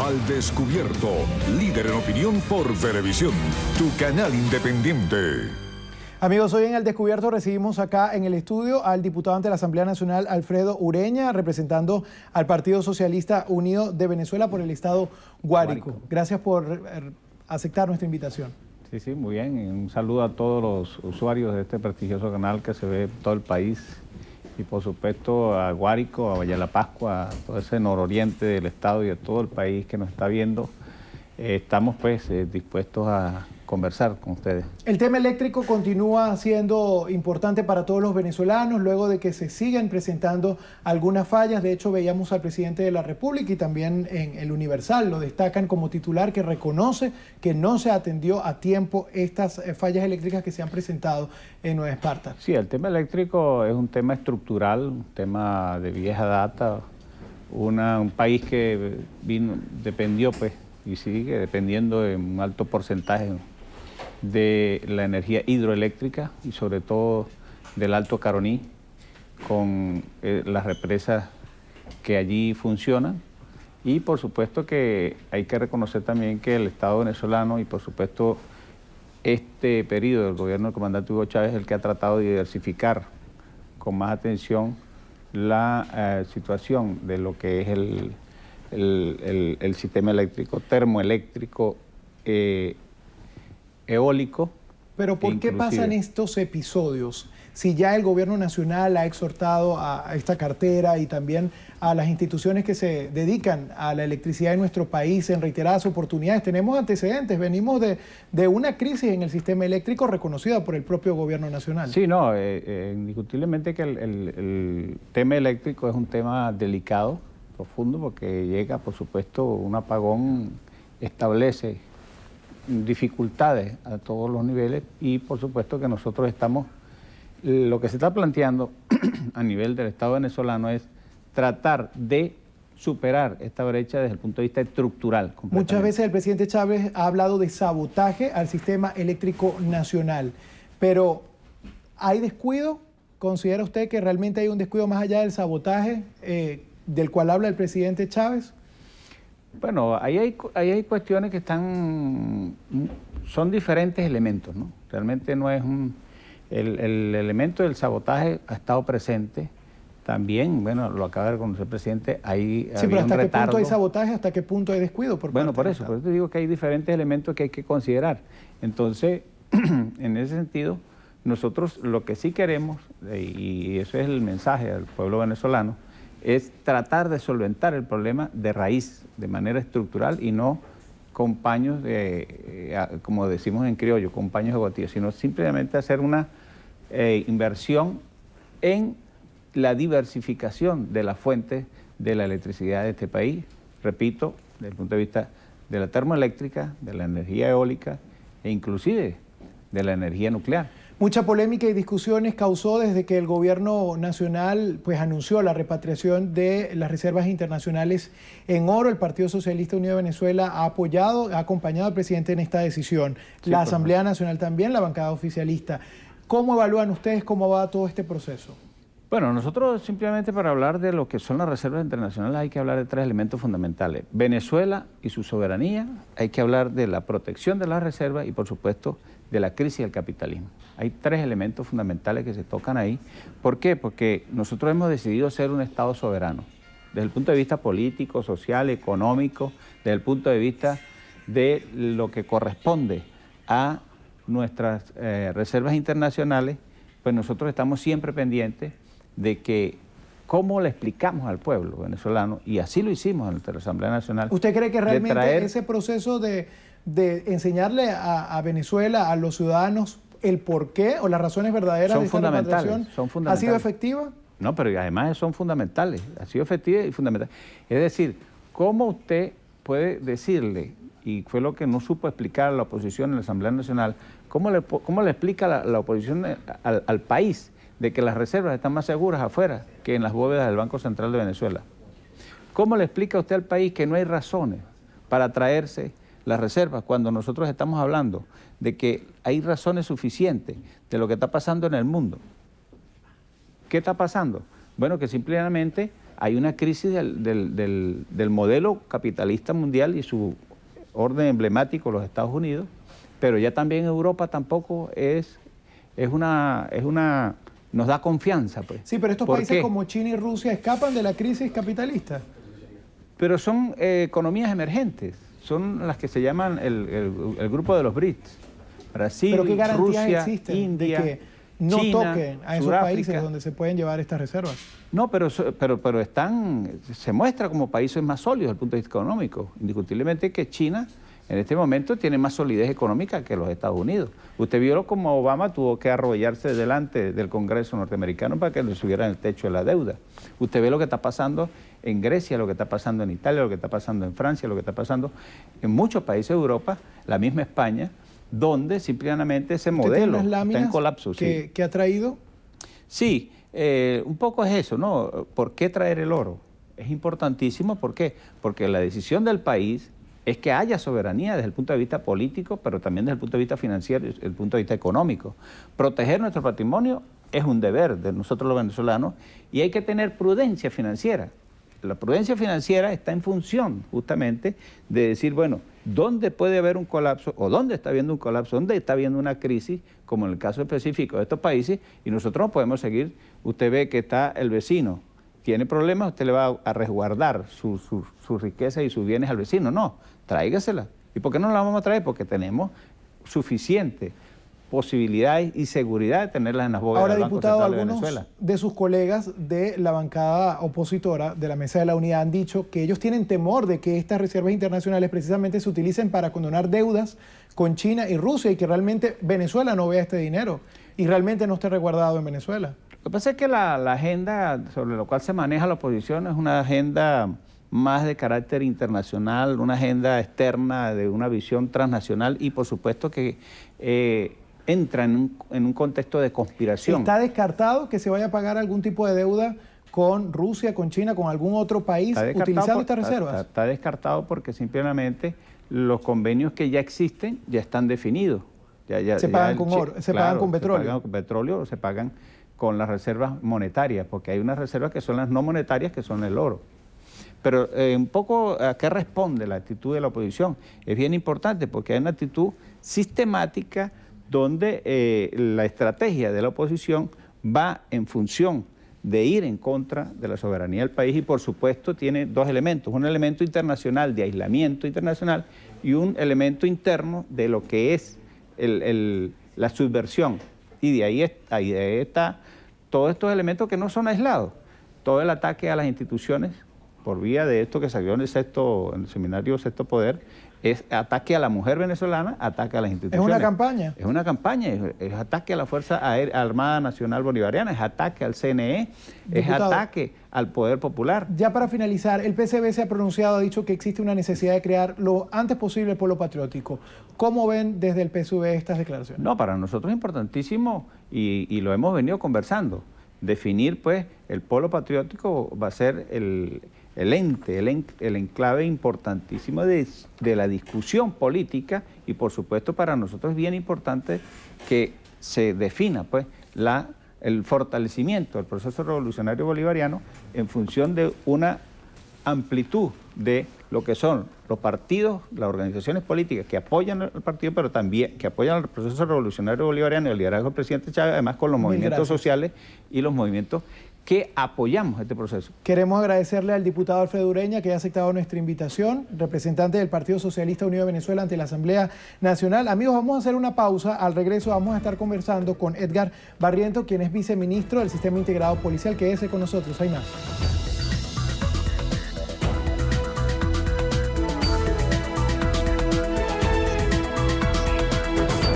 Al Descubierto, líder en opinión por Venevisión, tu canal independiente. Amigos, hoy en El Descubierto recibimos acá en el estudio al diputado ante la Asamblea Nacional, Alfredo Ureña, representando al Partido Socialista Unido de Venezuela por el estado Guárico. Gracias por aceptar nuestra invitación. Sí, muy bien. Un saludo a todos los usuarios de este prestigioso canal que se ve en todo el país y por supuesto a Guárico, a Valle de la Pascua, a todo ese nororiente del estado y a todo el país que nos está viendo. Estamos pues dispuestos a conversar con ustedes. El tema eléctrico continúa siendo importante para todos los venezolanos luego de que se siguen presentando algunas fallas. De hecho, veíamos al presidente de la República y también en el Universal lo destacan como titular que reconoce que no se atendió a tiempo estas fallas eléctricas que se han presentado en Nueva Esparta. Sí, el tema eléctrico es un tema estructural, un tema de vieja data, un país que dependió pues y sigue dependiendo en un alto porcentaje de la energía hidroeléctrica y sobre todo del Alto Caroní, con las represas que allí funcionan. Y por supuesto que hay que reconocer también que el Estado venezolano y por supuesto este periodo del gobierno del comandante Hugo Chávez es el que ha tratado de diversificar con más atención la situación de lo que es el sistema eléctrico, termoeléctrico, eólico. Pero ¿por qué pasan estos episodios? Si ya el gobierno nacional ha exhortado a esta cartera y también a las instituciones que se dedican a la electricidad en nuestro país en reiteradas oportunidades, tenemos antecedentes, venimos de una crisis en el sistema eléctrico reconocida por el propio gobierno nacional. Sí, no, indiscutiblemente que el tema eléctrico es un tema delicado, profundo, porque llega, por supuesto, un apagón, establece dificultades a todos los niveles y por supuesto que nosotros estamos, lo que se está planteando a nivel del Estado venezolano es tratar de superar esta brecha desde el punto de vista estructural. Muchas veces el presidente Chávez ha hablado de sabotaje al sistema eléctrico nacional, pero ¿hay descuido? ¿Considera usted que realmente hay un descuido más allá del sabotaje del cual habla el presidente Chávez? Bueno, ahí hay cuestiones que son diferentes elementos, ¿no? Realmente no es el elemento del sabotaje ha estado presente también, bueno, lo acaba de reconocer el presidente, ahí sí, pero ¿hasta qué punto hay sabotaje, hasta qué punto hay descuido? Por eso te digo que hay diferentes elementos que hay que considerar. Entonces, en ese sentido, nosotros lo que sí queremos, y eso es el mensaje al pueblo venezolano, es tratar de solventar el problema de raíz, de manera estructural y no con paños, como decimos en criollo, con paños de gotilla, sino simplemente hacer una inversión en la diversificación de las fuentes de la electricidad de este país, repito, desde el punto de vista de la termoeléctrica, de la energía eólica e inclusive de la energía nuclear. Mucha polémica y discusiones causó desde que el gobierno nacional pues, anunció la repatriación de las reservas internacionales en oro. El Partido Socialista Unido de Venezuela ha apoyado, ha acompañado al presidente en esta decisión. Sí, la Asamblea Nacional también, la bancada oficialista. ¿Cómo evalúan ustedes cómo va todo este proceso? Bueno, nosotros simplemente para hablar de lo que son las reservas internacionales hay que hablar de tres elementos fundamentales. Venezuela y su soberanía, hay que hablar de la protección de las reservas y por supuesto de la crisis del capitalismo. Hay tres elementos fundamentales que se tocan ahí. ¿Por qué? Porque nosotros hemos decidido ser un Estado soberano, desde el punto de vista político, social, económico, desde el punto de vista de lo que corresponde a nuestras reservas internacionales, pues nosotros estamos siempre pendientes de que cómo le explicamos al pueblo venezolano, y así lo hicimos ante la Asamblea Nacional. ¿Usted cree que realmente ese proceso de enseñarle a Venezuela, a los ciudadanos, el porqué o las razones verdaderas de esta repatriación ha sido efectiva? No, pero además son fundamentales, ha sido efectiva y fundamental. Es decir, ¿cómo usted puede decirle, y fue lo que no supo explicar a la oposición en la Asamblea Nacional, cómo le explica la oposición al país de que las reservas están más seguras afuera que en las bóvedas del Banco Central de Venezuela? ¿Cómo le explica usted al país que no hay razones para traerse las reservas cuando nosotros estamos hablando de que hay razones suficientes de lo que está pasando en el mundo? ¿Qué está pasando? Bueno, que simplemente hay una crisis del modelo capitalista mundial y su orden emblemático, los Estados Unidos, pero ya también Europa tampoco nos da confianza, pues. Sí, pero estos países como China y Rusia escapan de la crisis capitalista. Pero son economías emergentes, son las que se llaman el grupo de los BRICS. Brasil, ¿pero qué garantías Rusia, existen India, de que no China, toquen a esos Sudáfrica. países donde se pueden llevar estas reservas? No, pero se muestra como países más sólidos desde el punto de vista económico. Indiscutiblemente que China en este momento tiene más solidez económica que los Estados Unidos. Usted vio como Obama tuvo que arrodillarse delante del Congreso norteamericano para que le subieran el techo de la deuda. Usted ve lo que está pasando en Grecia, lo que está pasando en Italia, lo que está pasando en Francia, lo que está pasando en muchos países de Europa, la misma España, donde simplemente ese modelo está en colapso. ¿Que ha traído? Sí, un poco es eso, ¿no? ¿Por qué traer el oro? Es importantísimo, ¿por qué? Porque la decisión del país es que haya soberanía desde el punto de vista político, pero también desde el punto de vista financiero y desde el punto de vista económico. Proteger nuestro patrimonio es un deber de nosotros los venezolanos y hay que tener prudencia financiera. La prudencia financiera está en función justamente de decir, bueno, ¿dónde puede haber un colapso o dónde está habiendo un colapso, dónde está habiendo una crisis, como en el caso específico de estos países, y nosotros no podemos seguir? Usted ve que está el vecino, tiene problemas, usted le va a resguardar su riqueza y sus bienes al vecino. No, tráigasela. ¿Y por qué no la vamos a traer? Porque tenemos suficiente posibilidades y seguridad de tenerlas en las bóvedas del Banco Central de Venezuela. Ahora, diputado, algunos de sus colegas de la bancada opositora de la Mesa de la Unidad han dicho que ellos tienen temor de que estas reservas internacionales precisamente se utilicen para condonar deudas con China y Rusia y que realmente Venezuela no vea este dinero y realmente no esté resguardado en Venezuela. Lo que pasa es que la agenda sobre la cual se maneja la oposición es una agenda más de carácter internacional, una agenda externa de una visión transnacional y por supuesto que entra en un contexto de conspiración. ¿Está descartado que se vaya a pagar algún tipo de deuda con Rusia, con China, con algún otro país utilizando estas reservas? Está descartado porque simplemente los convenios que ya existen ya están definidos. Se pagan con oro, se pagan con petróleo. Se pagan con petróleo o se pagan con las reservas monetarias, porque hay unas reservas que son las no monetarias, que son el oro. Pero un poco a qué responde la actitud de la oposición. Es bien importante porque hay una actitud sistemática donde la estrategia de la oposición va en función de ir en contra de la soberanía del país y por supuesto tiene dos elementos, un elemento internacional de aislamiento internacional y un elemento interno de lo que es la subversión. Y de ahí está todos estos elementos que no son aislados, todo el ataque a las instituciones por vía de esto que salió en el seminario Sexto Poder, es ataque a la mujer venezolana, ataque a las instituciones. ¿Es una campaña? Es una campaña, es ataque a la Fuerza Armada Nacional Bolivariana, es ataque al CNE, es ataque al Poder Popular. Ya para finalizar, el PCB se ha pronunciado, ha dicho que existe una necesidad de crear lo antes posible el polo patriótico. ¿Cómo ven desde el PSUV estas declaraciones? No, para nosotros es importantísimo y lo hemos venido conversando. Definir, pues, el polo patriótico va a ser el enclave importantísimo de la discusión política y por supuesto para nosotros es bien importante que se defina pues el fortalecimiento del proceso revolucionario bolivariano en función de una amplitud de lo que son los partidos, las organizaciones políticas que apoyan al partido, pero también que apoyan al proceso revolucionario bolivariano y el liderazgo del presidente Chávez, además con los movimientos sociales y los movimientos que apoyamos este proceso. Queremos agradecerle al diputado Alfredo Ureña que ha aceptado nuestra invitación, representante del Partido Socialista Unido de Venezuela ante la Asamblea Nacional. Amigos, vamos a hacer una pausa. Al regreso vamos a estar conversando con Edgar Barrientos, quien es viceministro del Sistema Integrado Policial. Quédese con nosotros, hay más.